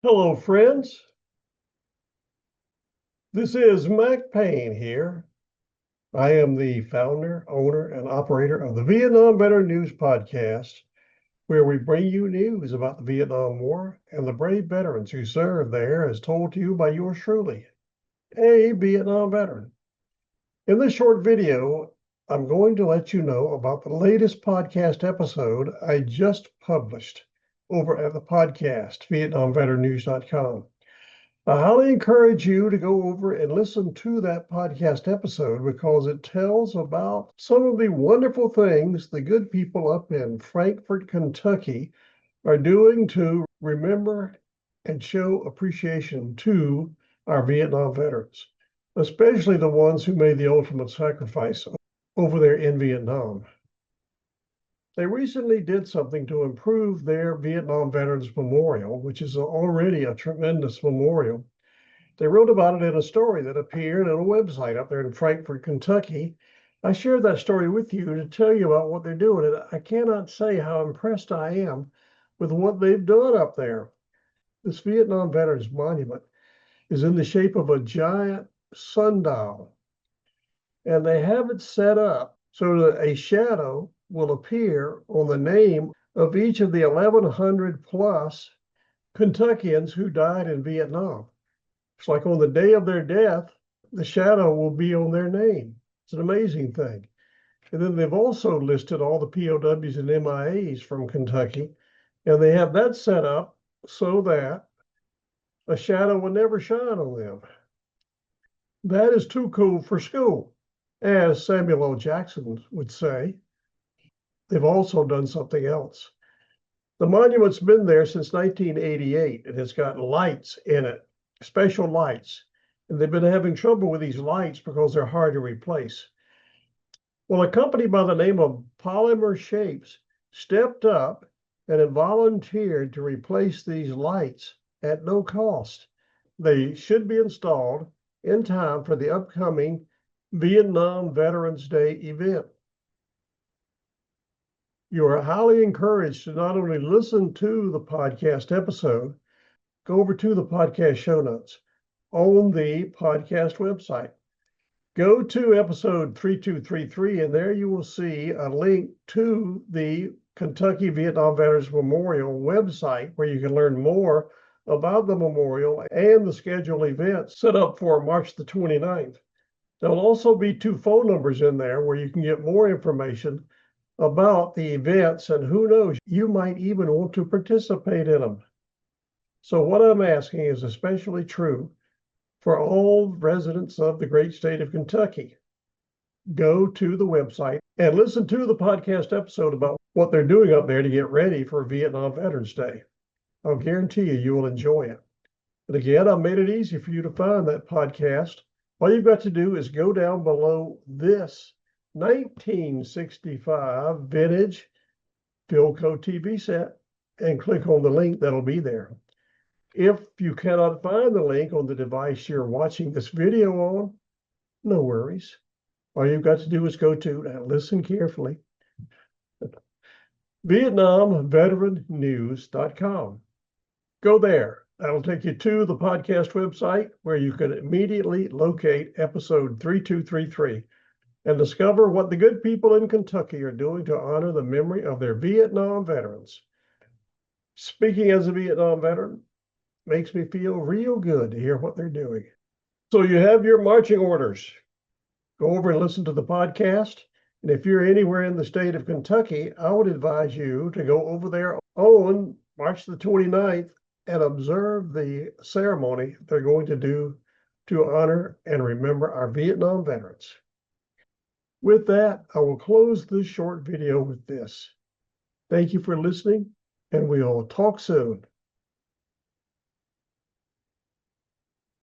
Hello, friends. This is Mac Payne here. I am the founder, owner, and operator of the Vietnam Veteran News Podcast, where we bring you news about the Vietnam War and the brave veterans who served there, as told to you by yours truly, a Vietnam veteran. In this short video, I'm going to let you know about the latest podcast episode I just published over at the podcast, VietnamVeteranNews.com. I highly encourage you to go over and listen to that podcast episode because it tells about some of the wonderful things the good people up in Frankfort, Kentucky are doing to remember and show appreciation to our Vietnam veterans, especially the ones who made the ultimate sacrifice over there in Vietnam. They recently did something to improve their Vietnam Veterans Memorial, which is already a tremendous memorial. They wrote about it in a story that appeared on a website up there in Frankfort, Kentucky. I shared that story with you to tell you about what they're doing, and I cannot say how impressed I am with what they've done up there. This Vietnam Veterans Monument is in the shape of a giant sundial, and they have it set up so that a shadow will appear on the name of each of the 1,100 plus Kentuckians who died in Vietnam. It's like on the day of their death, the shadow will be on their name. It's an amazing thing. And then they've also listed all the POWs and MIAs from Kentucky, and they have that set up so that a shadow will never shine on them. That is too cool for school, as Samuel L. Jackson would say. They've also done something else. The monument's been there since 1988, and it's got lights in it, special lights. And they've been having trouble with these lights because they're hard to replace. Well, a company by the name of Polymershapes stepped up and have volunteered to replace these lights at no cost. They should be installed in time for the upcoming Vietnam Veterans Day event. You are highly encouraged to not only listen to the podcast episode, go over to the podcast show notes on the podcast website. Go to episode 3233, and there you will see a link to the Kentucky Vietnam Veterans Memorial website where you can learn more about the memorial and the scheduled events set up for March the 29th. There'll also be 2 phone numbers in there where you can get more information about the events, and who knows, you might even want to participate in them. So what I'm asking is especially true for all residents of the great state of Kentucky. Go to the website and listen to the podcast episode about what they're doing up there to get ready for Vietnam Veterans Day. I'll guarantee you will enjoy it. And again, I made it easy for you to find that podcast. All you've got to do is go down below this 1965 vintage Philco TV set and click on the link that'll be there. If you cannot find the link on the device you're watching this video on, no worries. All you've got to do is go to, now listen carefully, VietnamVeteranNews.com. Go there. That'll take you to the podcast website where you can immediately locate episode 3233 and discover what the good people in Kentucky are doing to honor the memory of their Vietnam veterans. Speaking as a Vietnam veteran, makes me feel real good to hear what they're doing. So you have your marching orders. Go over and listen to the podcast. And if you're anywhere in the state of Kentucky, I would advise you to go over there on March the 29th and observe the ceremony they're going to do to honor and remember our Vietnam veterans. With that, I will close this short video with this. Thank you for listening, and we'll talk soon.